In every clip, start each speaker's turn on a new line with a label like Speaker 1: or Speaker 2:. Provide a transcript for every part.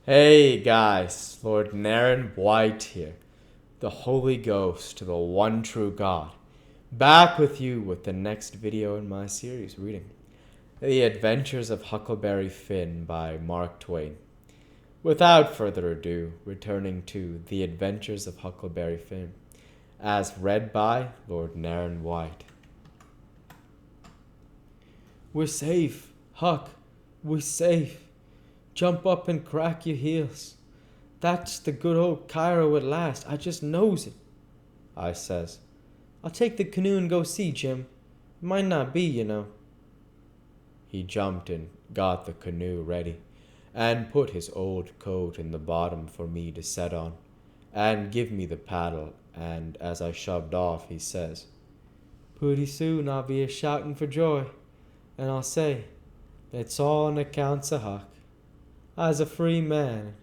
Speaker 1: Hey guys, Lord Naren White here, the Holy Ghost, the one true God, back with you with the next video in my series reading The Adventures of Huckleberry Finn by Mark Twain. Without further ado, returning to The Adventures of Huckleberry Finn, as read by Lord Naren White. We're safe, Huck, we're safe. Jump up and crack your heels. That's the good old Cairo at last. I just knows it, I says. I'll take the canoe and go see, Jim. It might not be, you know. He jumped and got the canoe ready, and put his old coat in the bottom for me to set on, and give me the paddle, and as I shoved off, he says, Pretty soon I'll be a-shouting for joy, and I'll say, it's all on accounts of Huck. I was a free man.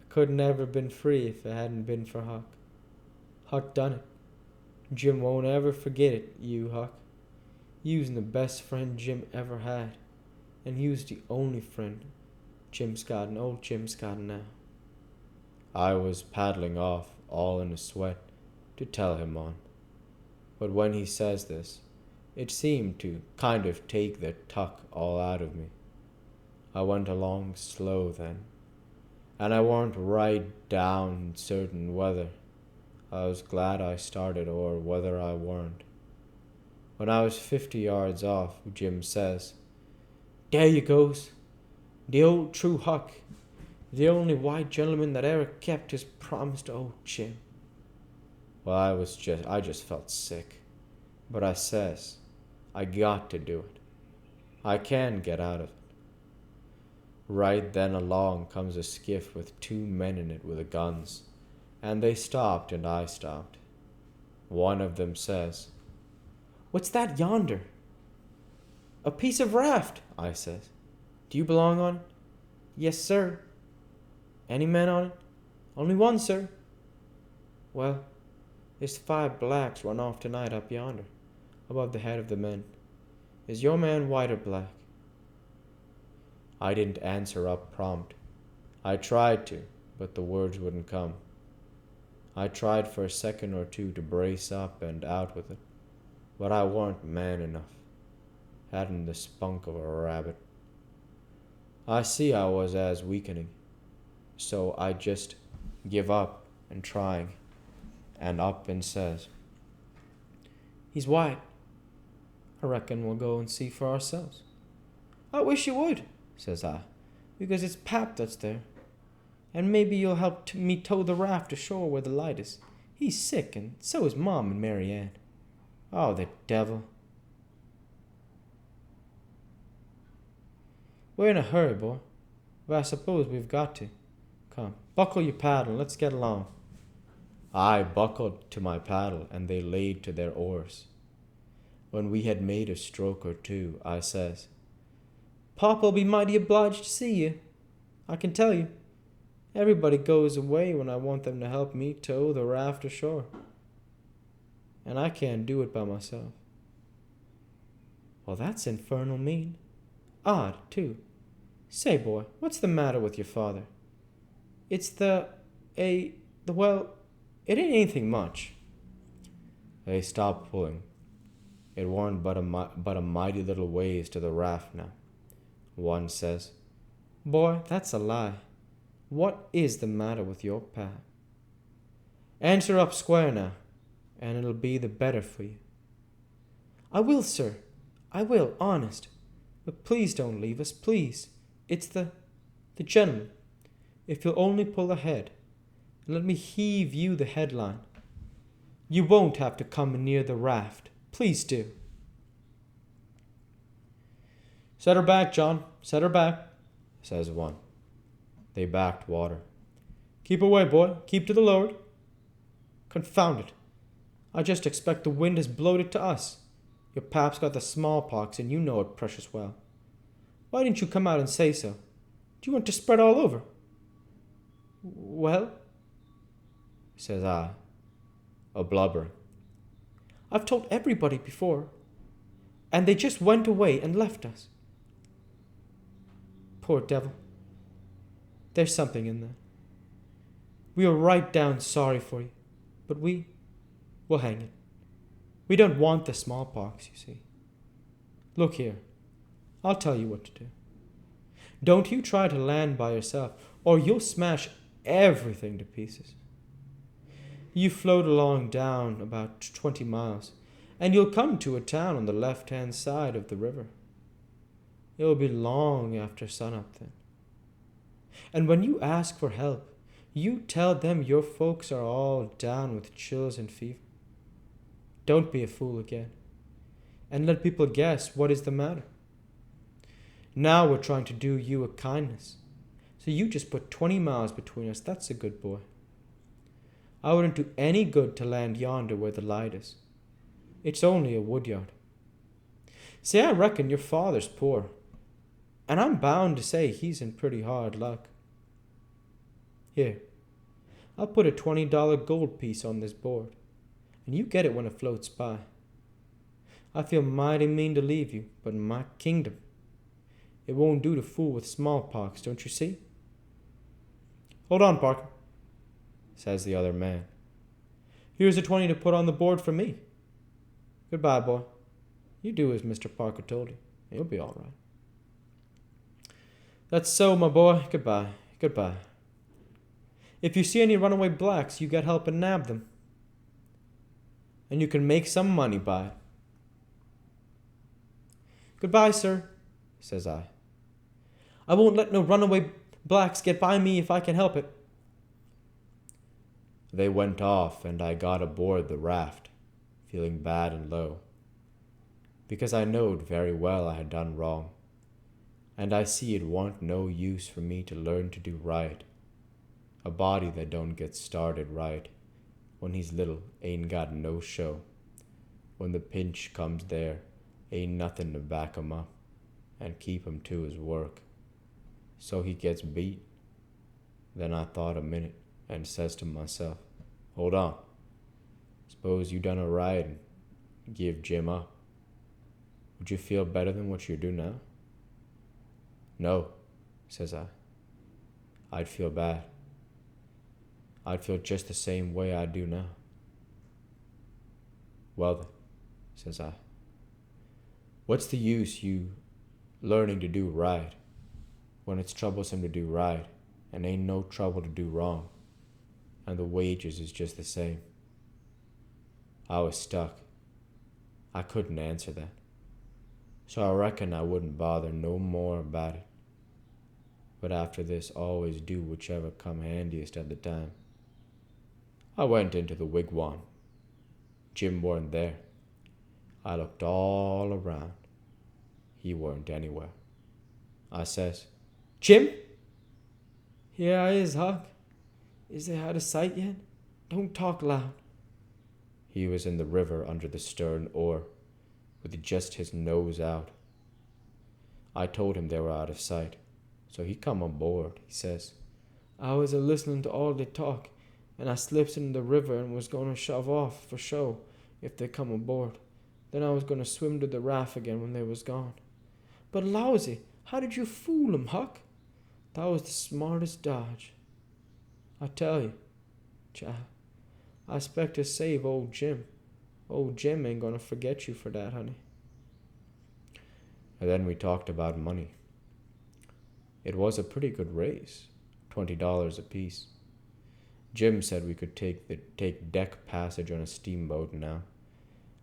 Speaker 1: I couldn't ever been free if it hadn't been for Huck. Huck done it. Jim won't ever forget it, you Huck. You's the best friend Jim ever had, and you's the only friend Jim's got, and old Jim's got now. I was paddling off, all in a sweat, to tell him on. But when he says this, it seemed to kind of take the tuck all out of me. I went along slow then, and I warn't right down certain whether I was glad I started or whether I weren't. When I was 50 yards off, Jim says, There you goes, the old true Huck, the only white gentleman that ever kept his promise to old Jim. Well, I just felt sick, but I says, I got to do it. I can get out of it. Right then along comes a skiff with 2 men in it with guns, and they stopped and I stopped. One of them says, What's that yonder? A piece of raft, I says. Do you belong on it? Yes, sir. Any men on it? Only one, sir. Well, there's 5 blacks run off tonight up yonder, above the head of the men. Is your man white or black? I didn't answer up prompt. I tried to, but the words wouldn't come. I tried for a second or two to brace up and out with it, but I warn't man enough. Hadn't the spunk of a rabbit. I see I was as weakening, so I just give up and trying, and up and says, He's white. I reckon we'll go and see for ourselves. I wish you would, says I, because it's Pap that's there. And maybe you'll help me tow the raft ashore where the light is. He's sick, and so is Mom and Mary Ann. Oh, the devil. We're in a hurry, boy, but I suppose we've got to. Come, buckle your paddle, and let's get along. I buckled to my paddle, and they laid to their oars. When we had made a stroke or two, I says, Pop'll be mighty obliged to see you, I can tell you. Everybody goes away when I want them to help me tow the raft ashore. And I can't do it by myself. Well, that's infernal mean. Odd, too. Say, boy, what's the matter with your father? It's well, it ain't anything much. They stopped pulling. It warn't but a mighty little ways to the raft now. One says, Boy, that's a lie. What is the matter with your pap? Answer up square now, and it'll be the better for you. I will, sir. I will, honest. But please don't leave us, please. It's the gentleman. If you'll only pull ahead, and let me heave you the headline. You won't have to come near the raft. Please do. Set her back, John. Set her back, says one. They backed water. Keep away, boy. Keep to the Lord. Confound it. I just expect the wind has blowed it to us. Your pap's got the smallpox, and you know it precious well. Why didn't you come out and say so? Do you want to spread all over? Well, says I, a blubbering. I've told everybody before, and they just went away and left us. Poor devil. There's something in that. We were right down sorry for you, but we'll hang it. We don't want the smallpox, you see. Look here, I'll tell you what to do. Don't you try to land by yourself, or you'll smash everything to pieces. You float along down about 20 miles, and you'll come to a town on the left-hand side of the river. It'll be long after sunup then. And when you ask for help, you tell them your folks are all down with chills and fever. Don't be a fool again, and let people guess what is the matter. Now we're trying to do you a kindness, so you just put 20 miles between us. That's a good boy. I wouldn't do any good to land yonder where the light is. It's only a woodyard. Say, I reckon your father's poor, and I'm bound to say he's in pretty hard luck. Here, I'll put a $20 gold piece on this board, and you get it when it floats by. I feel mighty mean to leave you, but in my kingdom, it won't do to fool with smallpox, don't you see? Hold on, Parker, says the other man. Here's a 20 to put on the board for me. Goodbye, boy. You do as Mr. Parker told you. You'll be all right. That's so, my boy. Goodbye. Goodbye. If you see any runaway blacks, you get help and nab them. And you can make some money by it. Goodbye, sir, says I. I won't let no runaway blacks get by me if I can help it. They went off, and I got aboard the raft, feeling bad and low, because I knowed very well I had done wrong, and I see it warn't no use for me to learn to do right. A body that don't get started right when he's little ain't got no show. When the pinch comes there, ain't nothing to back him up and keep him to his work. So he gets beat. Then I thought a minute and says to myself, hold on. Suppose you done a right and give Jim up. Would you feel better than what you do now? No, says I. I'd feel bad. I'd feel just the same way I do now. Well then, says I, what's the use you learning to do right when it's troublesome to do right and ain't no trouble to do wrong, and the wages is just the same? I was stuck. I couldn't answer that. So I reckon I wouldn't bother no more about it. But after this, always do whichever come handiest at the time. I went into the wigwam. Jim weren't there. I looked all around. He weren't anywhere. I says, Jim? Here I is, Huck. Is they out of sight yet? Don't talk loud. He was in the river under the stern oar, with just his nose out. I told him they were out of sight, so he come aboard. He says, I was a-listening to all they talk, and I slips in the river and was going to shove off for show if they come aboard. Then I was going to swim to the raft again when they was gone. But lousy, how did you fool 'em, Huck? That was the smartest dodge. I tell you, child, I expect to save old Jim. Old Jim ain't going to forget you for that, honey. And then we talked about money. It was a pretty good raise, $20 apiece. Jim said we could take deck passage on a steamboat now,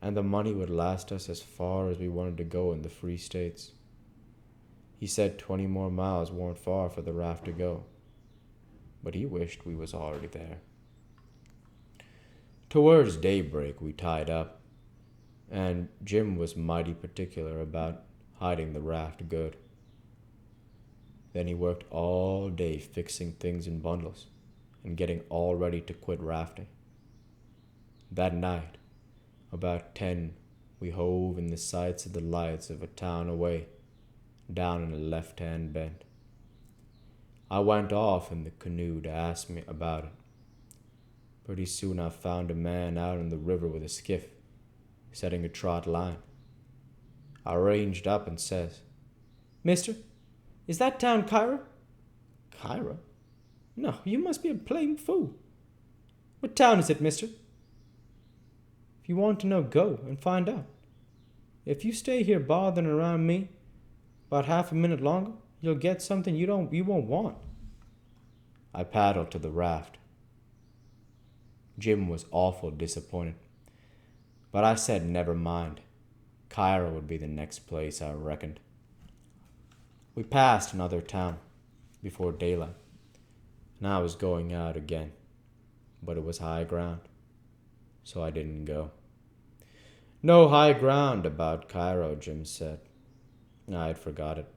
Speaker 1: and the money would last us as far as we wanted to go in the Free States. He said 20 more miles weren't far for the raft to go, but he wished we was already there. Towards daybreak we tied up, and Jim was mighty particular about hiding the raft good. Then he worked all day fixing things in bundles and getting all ready to quit rafting. That night, about 10, we hove in the sights of the lights of a town away, down in a left-hand bend. I went off in the canoe to ask me about it. Pretty soon I found a man out in the river with a skiff, setting a trot line. I ranged up and says, Mister, is that town Cairo? Cairo? No, you must be a plain fool. What town is it, mister? If you want to know, go and find out. If you stay here bothering around me about half a minute longer, you'll get something you won't want. I paddled to the raft. Jim was awful disappointed, but I said never mind. Cairo would be the next place, I reckoned. We passed another town before daylight, and I was going out again, but it was high ground, so I didn't go. No high ground about Cairo, Jim said. I had forgot it.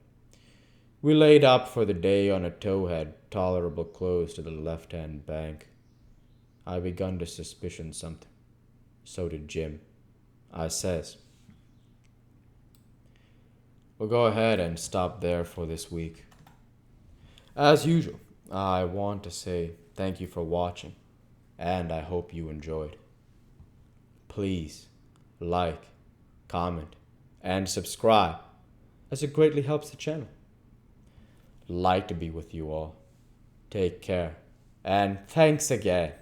Speaker 1: We laid up for the day on a towhead tolerable close to the left-hand bank. I begun to suspicion something. So did Jim. I says, "We'll go ahead and stop there for this week. As usual, I want to say thank you for watching, and I hope you enjoyed. Please like, comment, and subscribe, as it greatly helps the channel. Like to be with you all. Take care, and thanks again."